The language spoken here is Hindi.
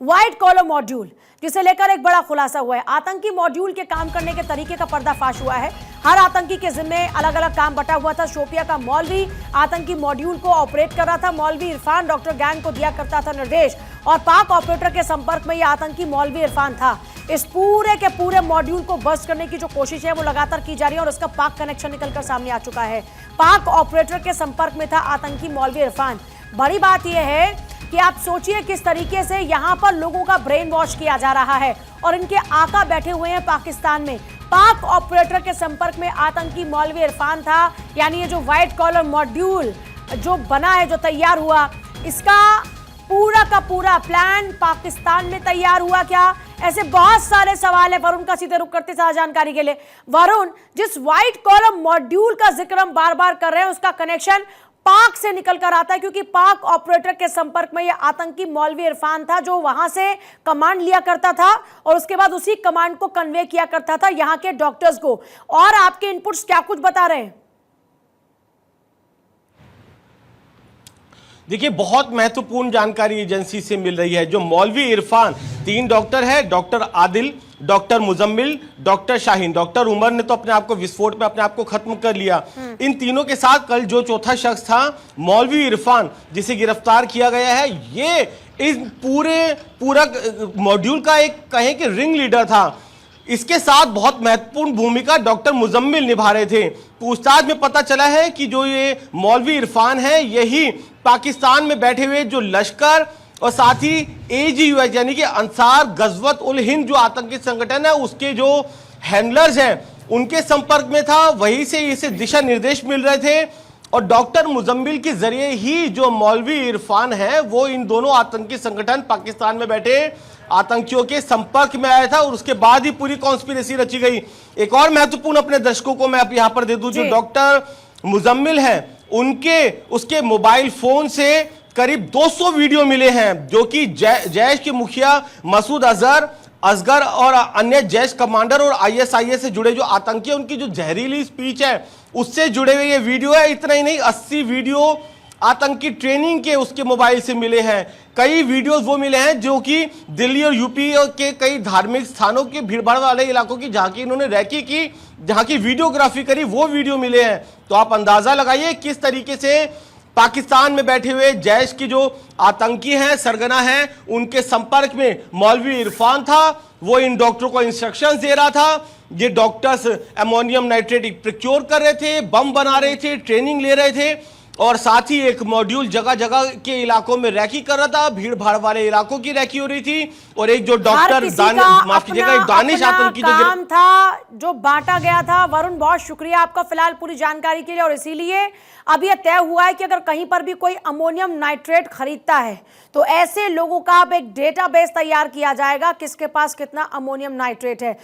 व्हाइट कॉलर मॉड्यूल, जिसे लेकर एक बड़ा खुलासा हुआ है। आतंकी मॉड्यूल के काम करने के तरीके का पर्दाफाश हुआ है। हर आतंकी के जिम्मे अलग अलग काम बटा हुआ था। शोपिया का मौलवी आतंकी मॉड्यूल को ऑपरेट कर रहा था। मौलवी इरफान डॉक्टर गैंग को दिया करता था निर्देश, और पाक ऑपरेटर के संपर्क में यह आतंकी मौलवी इरफान था। इस पूरे के पूरे मॉड्यूल को बस्ट करने की जो कोशिश है वो लगातार की जा रही है, और उसका पाक कनेक्शन निकलकर सामने आ चुका है। पाक ऑपरेटर के संपर्क में था आतंकी मौलवी इरफान। बड़ी बात यह है कि आप सोचिए किस तरीके से यहां पर लोगों का ब्रेन वॉश किया जा रहा है, और इनके आका बैठे हुए हैं पाकिस्तान में। पाक ऑपरेटर के संपर्क में आतंकी मौलवी इरफान था। यानी ये जो व्हाइट कॉलर मॉड्यूल जो बना है, जो तैयार हुआ, इसका पूरा का पूरा प्लान पाकिस्तान में तैयार हुआ क्या? ऐसे बहुत सारे सवाल है। वरुण का सीधे रुख करते साथ जानकारी के लिए। वरुण, जिस व्हाइट कॉलर मॉड्यूल का जिक्र हम बार बार कर रहे हैं, उसका कनेक्शन पाक से निकल कर आता है, क्योंकि पाक ऑपरेटर के संपर्क में यह आतंकी मौलवी इरफान था, जो वहां से कमांड लिया करता था और उसके बाद उसी कमांड को कन्वे किया करता था यहां के डॉक्टर्स को। और आपके इनपुट्स क्या कुछ बता रहे हैं? देखिए, बहुत महत्वपूर्ण जानकारी एजेंसी से मिल रही है। जो मौलवी इरफान, 3 डॉक्टर है, doctor Adil, doctor Muzammil, doctor Shaheen. Doctor Umar ने तो अपने आप को विस्फोट में अपने आप को खत्म कर लिया। इन तीनों के साथ कल जो चौथा शख्स था, मौलवी इरफान, जिसे गिरफ्तार किया गया है, ये इस पूरा मॉड्यूल का एक कहें कि रिंग लीडर था। इसके साथ बहुत महत्वपूर्ण भूमिका डॉक्टर मुजम्मिल निभा रहे थे। पूछताछ में पता चला है कि जो ये मौलवी इरफान है, यही पाकिस्तान में बैठे हुए जो लश्कर और साथ ही AGUH यानी कि अंसार गजवत उल हिंद जो आतंकी संगठन है, उसके जो हैंडलर्स हैं, उनके संपर्क में था। वहीं से इसे दिशा निर्देश मिल रहे थे, और डॉक्टर मुजम्मिल के जरिए ही जो मौलवी इरफान है, वो इन दोनों आतंकी संगठन पाकिस्तान में बैठे आतंकियों के संपर्क में आया था, और उसके बाद ही पूरी कॉन्स्पिरेसी रची गई। एक और महत्वपूर्ण अपने दर्शकों को मैं अब यहां पर दे दूं, जो डॉक्टर मुजम्मिल है, उसके मोबाइल फोन से करीब 200 वीडियो मिले हैं, जो कि जैश के मुखिया मसूद असगर और अन्य जैश कमांडर और ISIS से जुड़े जो आतंकी हैं, उनकी जो जहरीली स्पीच है उससे जुड़े हुए ये वीडियो है। इतना ही नहीं, 80 वीडियो आतंकी ट्रेनिंग के उसके मोबाइल से मिले हैं। कई वीडियोस वो मिले हैं जो कि दिल्ली और यूपी के कई धार्मिक स्थानों के भीड़भाड़ वाले इलाकों की, जहां की इन्होंने रैकी की, जहां की वीडियोग्राफी करी, वो वीडियो मिले हैं। तो आप अंदाजा लगाइए किस तरीके से पाकिस्तान में बैठे हुए जैश की जो आतंकी हैं, सरगना हैं, उनके संपर्क में मौलवी इरफान था। वो इन डॉक्टरों को इंस्ट्रक्शंस दे रहा था। ये डॉक्टर्स अमोनियम नाइट्रेट प्रोक्योर कर रहे थे, बम बना रहे थे, ट्रेनिंग ले रहे थे, और साथ ही एक मॉड्यूल जगह जगह के इलाकों में रैकी कर रहा था। भीड़ भाड़ वाले इलाकों की रैकी हो रही थी, और एक जो डॉक्टर माफ कीजिएगा, एक दानिश आतंकी जो काम था जो बांटा गया था। वरुण, बहुत शुक्रिया आपका फिलहाल पूरी जानकारी के लिए। और इसीलिए अब यह तय हुआ है कि अगर कहीं पर भी कोई अमोनियम नाइट्रेट खरीदता है, तो ऐसे लोगों का अब एक डेटाबेस तैयार किया जाएगा, किसके पास कितना अमोनियम नाइट्रेट है।